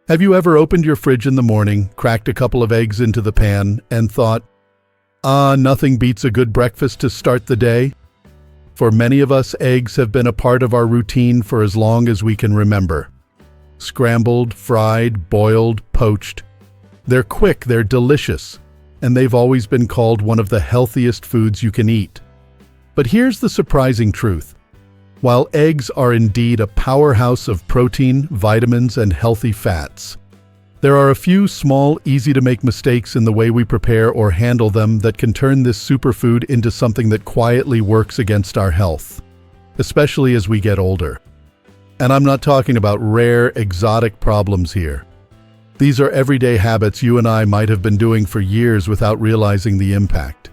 Have you ever opened your fridge in the morning, cracked a couple of eggs into the pan, and thought, nothing beats a good breakfast to start the day? For many of us, eggs have been a part of our routine for as long as we can remember. Scrambled, fried, boiled, poached. They're quick, they're delicious, and they've always been called one of the healthiest foods you can eat. But here's the surprising truth. While eggs are indeed a powerhouse of protein, vitamins, and healthy fats, there are a few small, easy-to-make mistakes in the way we prepare or handle them that can turn this superfood into something that quietly works against our health, especially as we get older. And I'm not talking about rare, exotic problems here. These are everyday habits you and I might have been doing for years without realizing the impact.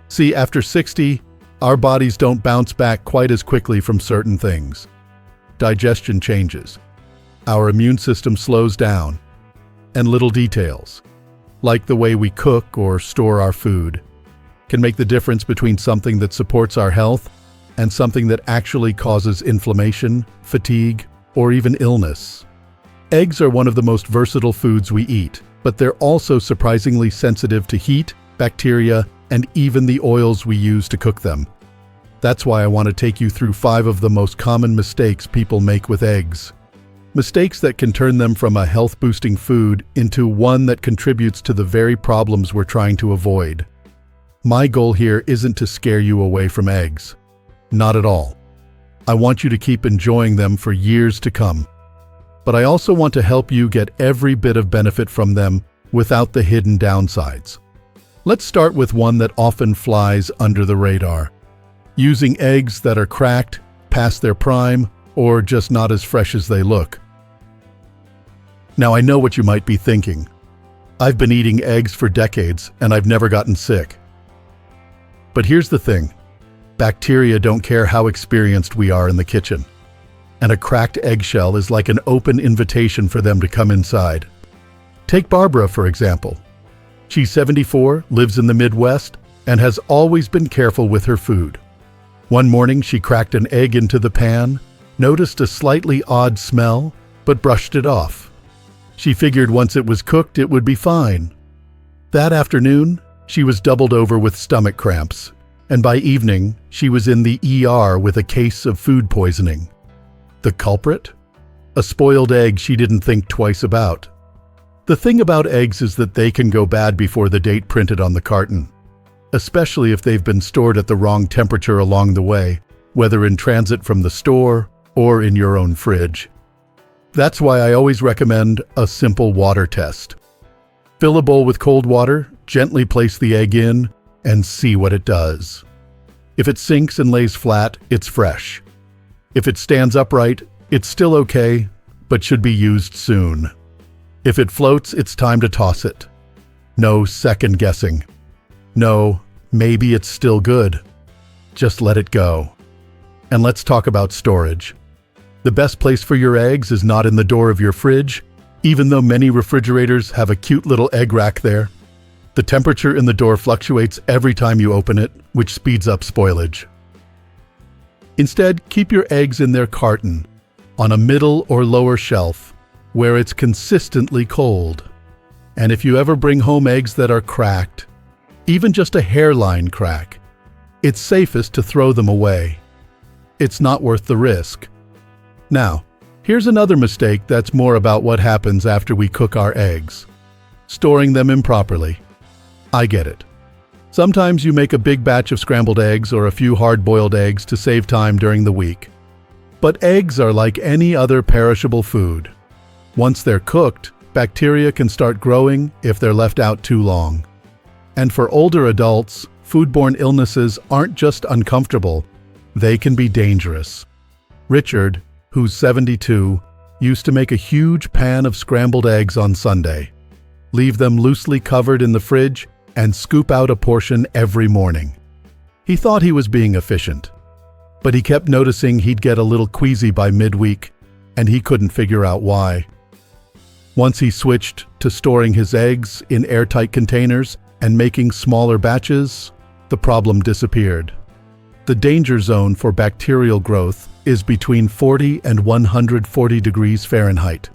See, after 60, our bodies don't bounce back quite as quickly from certain things. Digestion changes. Our immune system slows down. And little details, like the way we cook or store our food, can make the difference between something that supports our health and something that actually causes inflammation, fatigue, or even illness. Eggs are one of the most versatile foods we eat, but they're also surprisingly sensitive to heat, bacteria, and even the oils we use to cook them. That's why I want to take you through 5 of the most common mistakes people make with eggs. Mistakes that can turn them from a health-boosting food into one that contributes to the very problems we're trying to avoid. My goal here isn't to scare you away from eggs. Not at all. I want you to keep enjoying them for years to come. But I also want to help you get every bit of benefit from them without the hidden downsides. Let's start with one that often flies under the radar. Using eggs that are cracked, past their prime, or just not as fresh as they look. Now I know what you might be thinking. I've been eating eggs for decades and I've never gotten sick. But here's the thing. Bacteria don't care how experienced we are in the kitchen. And a cracked eggshell is like an open invitation for them to come inside. Take Barbara, for example. She's 74, lives in the Midwest, and has always been careful with her food. One morning she cracked an egg into the pan, noticed a slightly odd smell, but brushed it off. She figured once it was cooked, it would be fine. That afternoon, she was doubled over with stomach cramps, and by evening, she was in the ER with a case of food poisoning. The culprit? A spoiled egg she didn't think twice about. The thing about eggs is that they can go bad before the date printed on the carton, especially if they've been stored at the wrong temperature along the way, whether in transit from the store or in your own fridge. That's why I always recommend a simple water test. Fill a bowl with cold water, gently place the egg in, and see what it does. If it sinks and lays flat, it's fresh. If it stands upright, it's still okay, but should be used soon. If it floats, it's time to toss it. No second guessing. No, maybe it's still good. Just let it go. And let's talk about storage. The best place for your eggs is not in the door of your fridge, even though many refrigerators have a cute little egg rack there. The temperature in the door fluctuates every time you open it, which speeds up spoilage. Instead, keep your eggs in their carton, on a middle or lower shelf, where it's consistently cold. And if you ever bring home eggs that are cracked, even just a hairline crack, it's safest to throw them away. It's not worth the risk. Now, here's another mistake that's more about what happens after we cook our eggs. Storing them improperly. I get it. Sometimes you make a big batch of scrambled eggs or a few hard-boiled eggs to save time during the week. But eggs are like any other perishable food. Once they're cooked, bacteria can start growing if they're left out too long. And for older adults, foodborne illnesses aren't just uncomfortable, they can be dangerous. Richard, who's 72, used to make a huge pan of scrambled eggs on Sunday, leave them loosely covered in the fridge, and scoop out a portion every morning. He thought he was being efficient, but he kept noticing he'd get a little queasy by midweek, and he couldn't figure out why. Once he switched to storing his eggs in airtight containers and making smaller batches, the problem disappeared. The danger zone for bacterial growth is between 40 and 140 degrees Fahrenheit.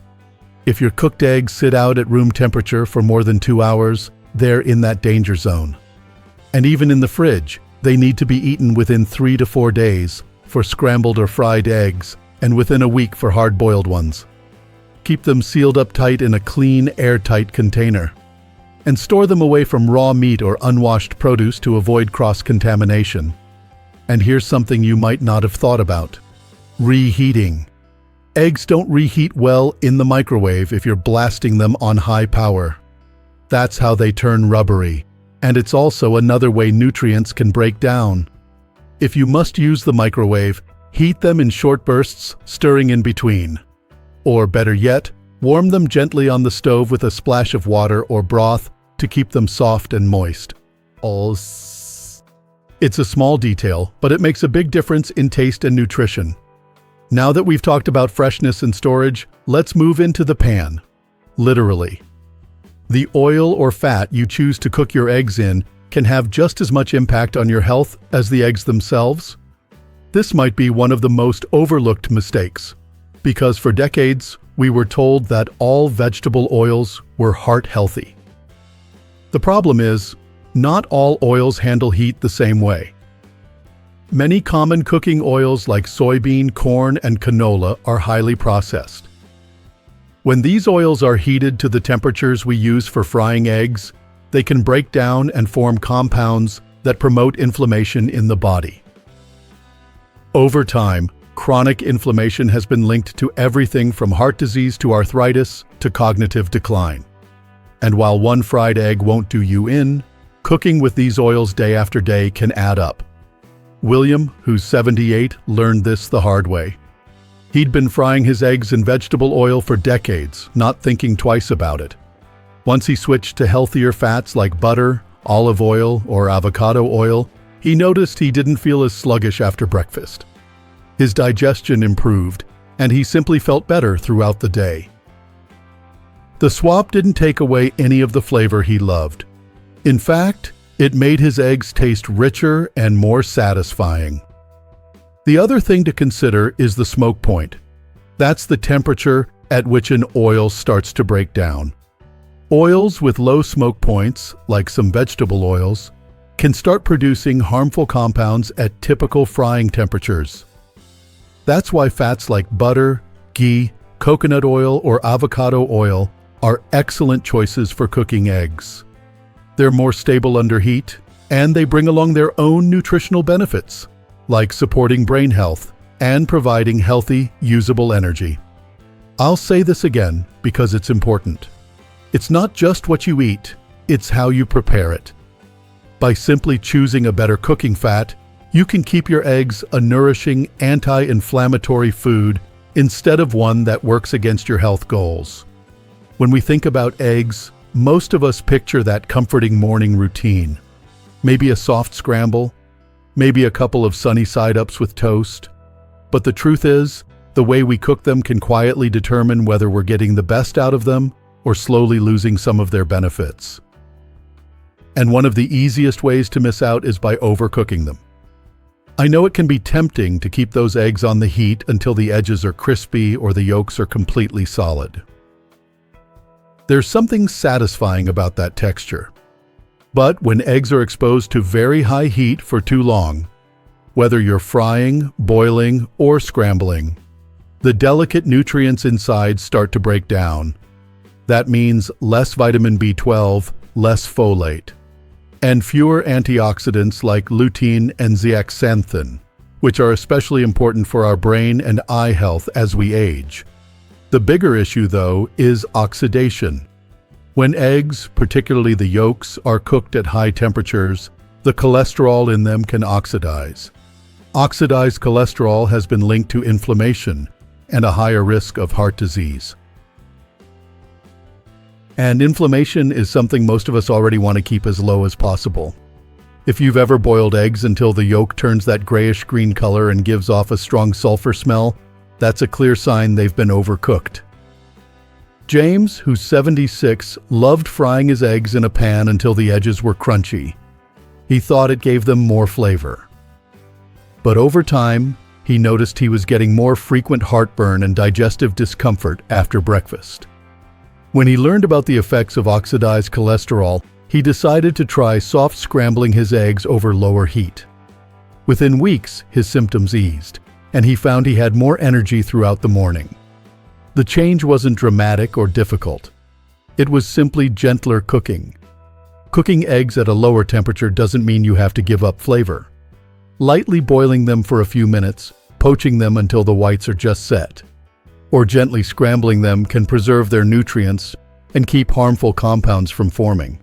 If your cooked eggs sit out at room temperature for more than 2 hours, they're in that danger zone. And even in the fridge, they need to be eaten within 3 to 4 days for scrambled or fried eggs, and within a week for hard-boiled ones. Keep them sealed up tight in a clean, airtight container. And store them away from raw meat or unwashed produce to avoid cross-contamination. And here's something you might not have thought about: reheating. Eggs don't reheat well in the microwave if you're blasting them on high power. That's how they turn rubbery, and it's also another way nutrients can break down. If you must use the microwave, heat them in short bursts, stirring in between. Or better yet, warm them gently on the stove with a splash of water or broth to keep them soft and moist. It's a small detail, but it makes a big difference in taste and nutrition. Now that we've talked about freshness and storage, let's move into the pan. Literally. The oil or fat you choose to cook your eggs in can have just as much impact on your health as the eggs themselves. This might be one of the most overlooked mistakes, because for decades we were told that all vegetable oils were heart-healthy. The problem is, not all oils handle heat the same way. Many common cooking oils like soybean, corn, and canola are highly processed. When these oils are heated to the temperatures we use for frying eggs, they can break down and form compounds that promote inflammation in the body. Over time, chronic inflammation has been linked to everything from heart disease to arthritis to cognitive decline. And while one fried egg won't do you in, cooking with these oils day after day can add up. William, who's 78, learned this the hard way. He'd been frying his eggs in vegetable oil for decades, not thinking twice about it. Once he switched to healthier fats like butter, olive oil, or avocado oil, he noticed he didn't feel as sluggish after breakfast. His digestion improved, and he simply felt better throughout the day. The swap didn't take away any of the flavor he loved. In fact, it made his eggs taste richer and more satisfying. The other thing to consider is the smoke point. That's the temperature at which an oil starts to break down. Oils with low smoke points, like some vegetable oils, can start producing harmful compounds at typical frying temperatures. That's why fats like butter, ghee, coconut oil, or avocado oil are excellent choices for cooking eggs. They're more stable under heat, and they bring along their own nutritional benefits, like supporting brain health and providing healthy, usable energy. I'll say this again because it's important. It's not just what you eat, it's how you prepare it. By simply choosing a better cooking fat, you can keep your eggs a nourishing, anti-inflammatory food instead of one that works against your health goals. When we think about eggs, most of us picture that comforting morning routine. Maybe a soft scramble, maybe a couple of sunny side-ups with toast. But the truth is, the way we cook them can quietly determine whether we're getting the best out of them or slowly losing some of their benefits. And one of the easiest ways to miss out is by overcooking them. I know it can be tempting to keep those eggs on the heat until the edges are crispy or the yolks are completely solid. There's something satisfying about that texture. But when eggs are exposed to very high heat for too long, whether you're frying, boiling, or scrambling, the delicate nutrients inside start to break down. That means less vitamin B12, less folate, and fewer antioxidants like lutein and zeaxanthin, which are especially important for our brain and eye health as we age. The bigger issue, though, is oxidation. When eggs, particularly the yolks, are cooked at high temperatures, the cholesterol in them can oxidize. Oxidized cholesterol has been linked to inflammation and a higher risk of heart disease. And inflammation is something most of us already want to keep as low as possible. If you've ever boiled eggs until the yolk turns that grayish-green color and gives off a strong sulfur smell, that's a clear sign they've been overcooked. James, who's 76, loved frying his eggs in a pan until the edges were crunchy. He thought it gave them more flavor. But over time, he noticed he was getting more frequent heartburn and digestive discomfort after breakfast. When he learned about the effects of oxidized cholesterol, he decided to try soft scrambling his eggs over lower heat. Within weeks, his symptoms eased, and he found he had more energy throughout the morning. The change wasn't dramatic or difficult. It was simply gentler cooking. Cooking eggs at a lower temperature doesn't mean you have to give up flavor. Lightly boiling them for a few minutes, poaching them until the whites are just set, or gently scrambling them can preserve their nutrients and keep harmful compounds from forming.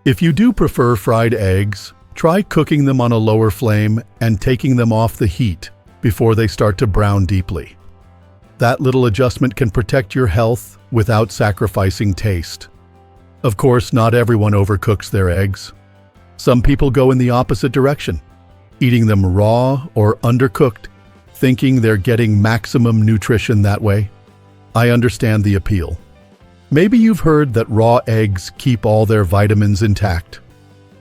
If you do prefer fried eggs, try cooking them on a lower flame and taking them off the heat before they start to brown deeply. That little adjustment can protect your health without sacrificing taste. Of course, not everyone overcooks their eggs. Some people go in the opposite direction, eating them raw or undercooked, thinking they're getting maximum nutrition that way. I understand the appeal. Maybe you've heard that raw eggs keep all their vitamins intact.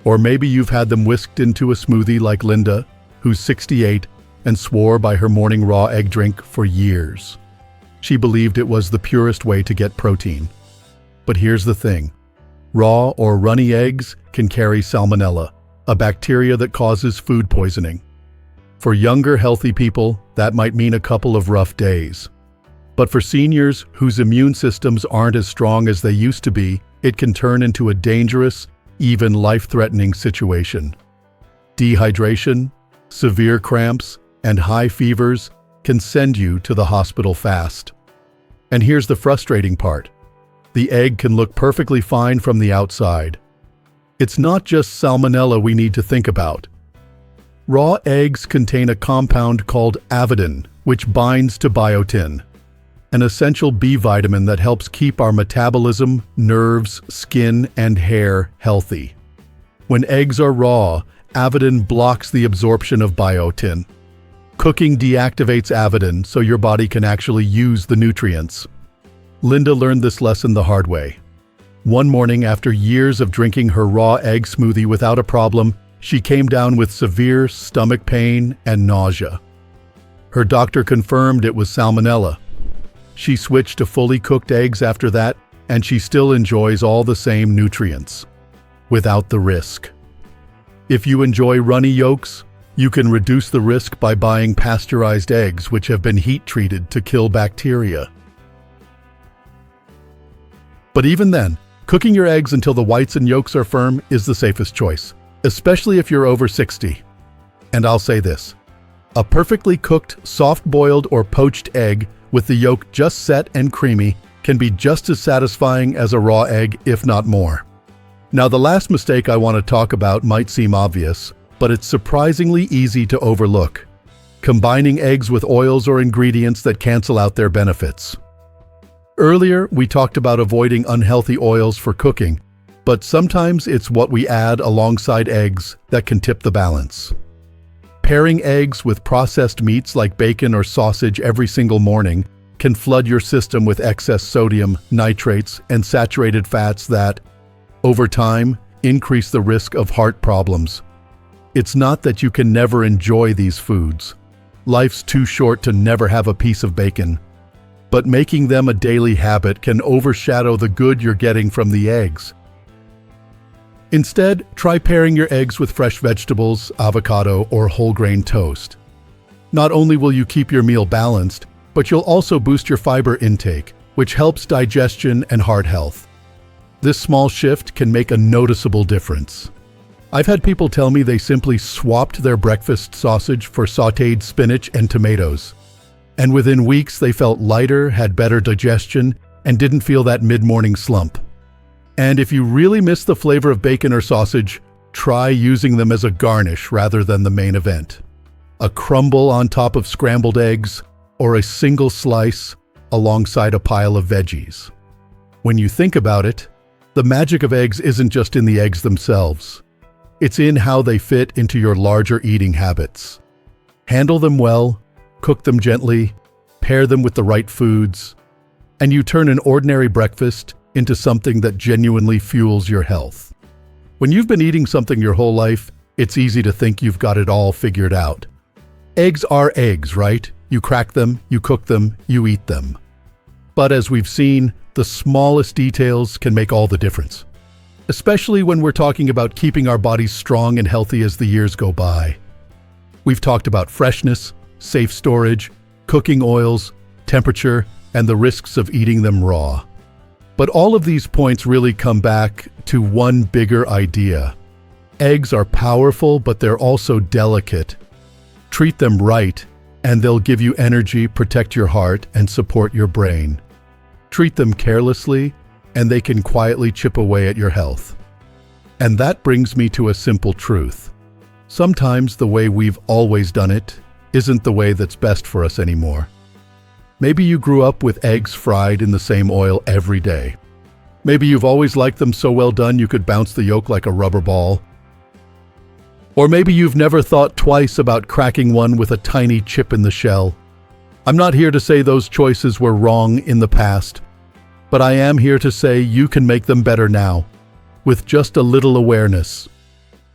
Or maybe you've had them whisked into a smoothie like Linda, who's 68 and swore by her morning raw egg drink for years. She believed it was the purest way to get protein. But here's the thing. Raw or runny eggs can carry salmonella, a bacteria that causes food poisoning. For younger, healthy people, that might mean a couple of rough days. But for seniors whose immune systems aren't as strong as they used to be, it can turn into a dangerous, even life-threatening situation. Dehydration, severe cramps, and high fevers can send you to the hospital fast. And here's the frustrating part. The egg can look perfectly fine from the outside. It's not just salmonella we need to think about. Raw eggs contain a compound called avidin, which binds to biotin, an essential B vitamin that helps keep our metabolism, nerves, skin, and hair healthy. When eggs are raw, avidin blocks the absorption of biotin. Cooking deactivates avidin so your body can actually use the nutrients. Linda learned this lesson the hard way. One morning, after years of drinking her raw egg smoothie without a problem, she came down with severe stomach pain and nausea. Her doctor confirmed it was salmonella. She switched to fully cooked eggs after that, and she still enjoys all the same nutrients, without the risk. If you enjoy runny yolks, you can reduce the risk by buying pasteurized eggs which have been heat-treated to kill bacteria. But even then, cooking your eggs until the whites and yolks are firm is the safest choice, especially if you're over 60. And I'll say this, a perfectly cooked, soft-boiled or poached egg with the yolk just set and creamy can be just as satisfying as a raw egg, if not more. Now, the last mistake I want to talk about might seem obvious, but it's surprisingly easy to overlook: combining eggs with oils or ingredients that cancel out their benefits. Earlier, we talked about avoiding unhealthy oils for cooking, but sometimes it's what we add alongside eggs that can tip the balance. Pairing eggs with processed meats like bacon or sausage every single morning can flood your system with excess sodium, nitrates, and saturated fats that, over time, increase the risk of heart problems. It's not that you can never enjoy these foods. Life's too short to never have a piece of bacon. But making them a daily habit can overshadow the good you're getting from the eggs. Instead, try pairing your eggs with fresh vegetables, avocado, or whole grain toast. Not only will you keep your meal balanced, but you'll also boost your fiber intake, which helps digestion and heart health. This small shift can make a noticeable difference. I've had people tell me they simply swapped their breakfast sausage for sautéed spinach and tomatoes. And within weeks, they felt lighter, had better digestion, and didn't feel that mid-morning slump. And if you really miss the flavor of bacon or sausage, try using them as a garnish rather than the main event. A crumble on top of scrambled eggs, or a single slice alongside a pile of veggies. When you think about it, the magic of eggs isn't just in the eggs themselves. It's in how they fit into your larger eating habits. Handle them well, cook them gently, pair them with the right foods, and you turn an ordinary breakfast into something that genuinely fuels your health. When you've been eating something your whole life, it's easy to think you've got it all figured out. Eggs are eggs, right? You crack them, you cook them, you eat them. But as we've seen, The smallest details can make all the difference, especially when we're talking about keeping our bodies strong and healthy as the years go by. We've talked about freshness, safe storage, cooking oils, temperature, and the risks of eating them raw. But all of these points really come back to one bigger idea. Eggs are powerful, but they're also delicate. Treat them right, and they'll give you energy, protect your heart, and support your brain. Treat them carelessly, and they can quietly chip away at your health. And that brings me to a simple truth. Sometimes the way we've always done it isn't the way that's best for us anymore. Maybe you grew up with eggs fried in the same oil every day. Maybe you've always liked them so well done you could bounce the yolk like a rubber ball. Or maybe you've never thought twice about cracking one with a tiny chip in the shell. I'm not here to say those choices were wrong in the past, but I am here to say you can make them better now, with just a little awareness.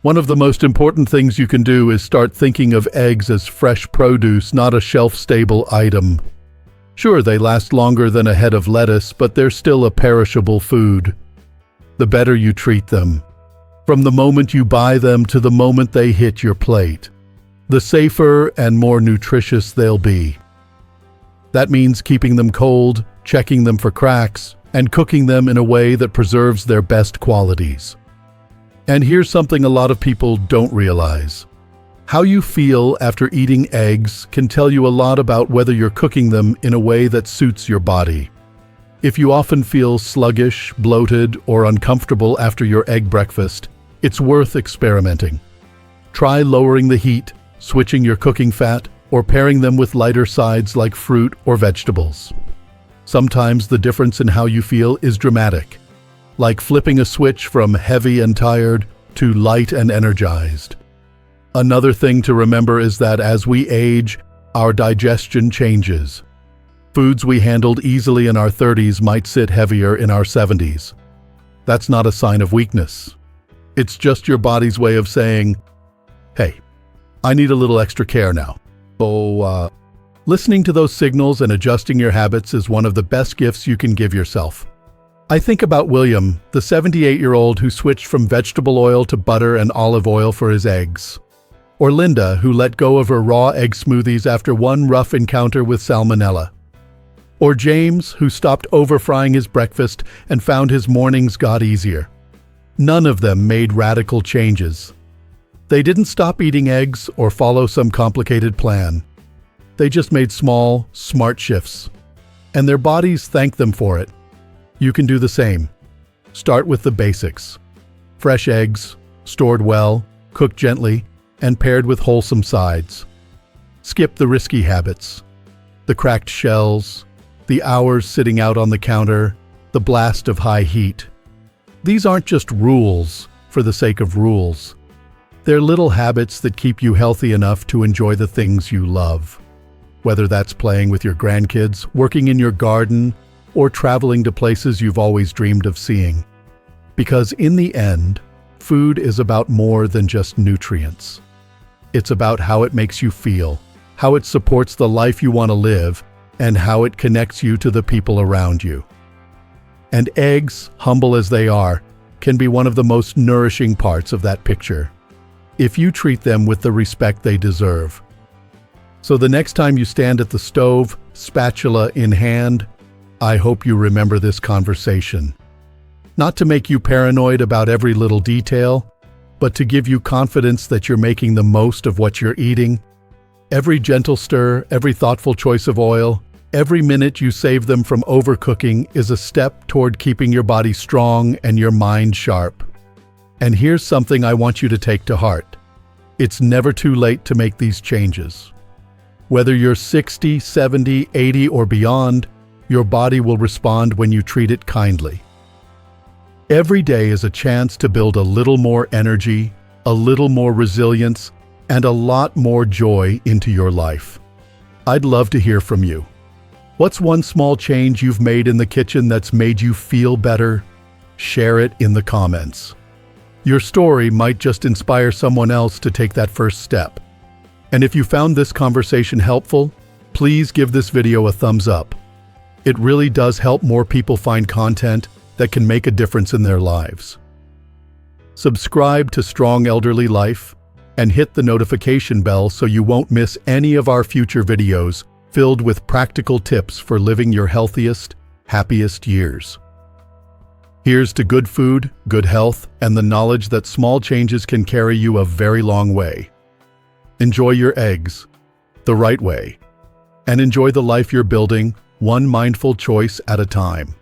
One of the most important things you can do is start thinking of eggs as fresh produce, not a shelf-stable item. Sure, they last longer than a head of lettuce, but they're still a perishable food. The better you treat them, from the moment you buy them to the moment they hit your plate, the safer and more nutritious they'll be. That means keeping them cold, checking them for cracks, and cooking them in a way that preserves their best qualities. And here's something a lot of people don't realize. How you feel after eating eggs can tell you a lot about whether you're cooking them in a way that suits your body. If you often feel sluggish, bloated, or uncomfortable after your egg breakfast, it's worth experimenting. Try lowering the heat, switching your cooking fat, or pairing them with lighter sides like fruit or vegetables. Sometimes the difference in how you feel is dramatic, like flipping a switch from heavy and tired to light and energized. Another thing to remember is that as we age, our digestion changes. Foods we handled easily in our 30s might sit heavier in our 70s. That's not a sign of weakness. It's just your body's way of saying, hey, I need a little extra care now. So, listening to those signals and adjusting your habits is one of the best gifts you can give yourself. I think about William, the 78-year-old who switched from vegetable oil to butter and olive oil for his eggs. Or Linda, who let go of her raw egg smoothies after one rough encounter with salmonella. Or James, who stopped over-frying his breakfast and found his mornings got easier. None of them made radical changes. They didn't stop eating eggs or follow some complicated plan. They just made small, smart shifts. And their bodies thanked them for it. You can do the same. Start with the basics. Fresh eggs, stored well, cooked gently, and paired with wholesome sides. Skip the risky habits. The cracked shells, the hours sitting out on the counter, the blast of high heat. These aren't just rules for the sake of rules. They're little habits that keep you healthy enough to enjoy the things you love. Whether that's playing with your grandkids, working in your garden, or traveling to places you've always dreamed of seeing. Because in the end, food is about more than just nutrients. It's about how it makes you feel, how it supports the life you want to live, and how it connects you to the people around you. And eggs, humble as they are, can be one of the most nourishing parts of that picture, if you treat them with the respect they deserve. So the next time you stand at the stove, spatula in hand, I hope you remember this conversation. Not to make you paranoid about every little detail, but to give you confidence that you're making the most of what you're eating. Every gentle stir, every thoughtful choice of oil, every minute you save them from overcooking is a step toward keeping your body strong and your mind sharp. And here's something I want you to take to heart. It's never too late to make these changes. Whether you're 60, 70, 80, or beyond, your body will respond when you treat it kindly. Every day is a chance to build a little more energy, a little more resilience, and a lot more joy into your life. I'd love to hear from you. What's one small change you've made in the kitchen that's made you feel better? Share it in the comments. Your story might just inspire someone else to take that first step. And if you found this conversation helpful, please give this video a thumbs up. It really does help more people find content that can make a difference in their lives. Subscribe to Strong Elderly Life and hit the notification bell so you won't miss any of our future videos filled with practical tips for living your healthiest, happiest years. Here's to good food, good health, and the knowledge that small changes can carry you a very long way. Enjoy your eggs the right way, and enjoy the life you're building, one mindful choice at a time.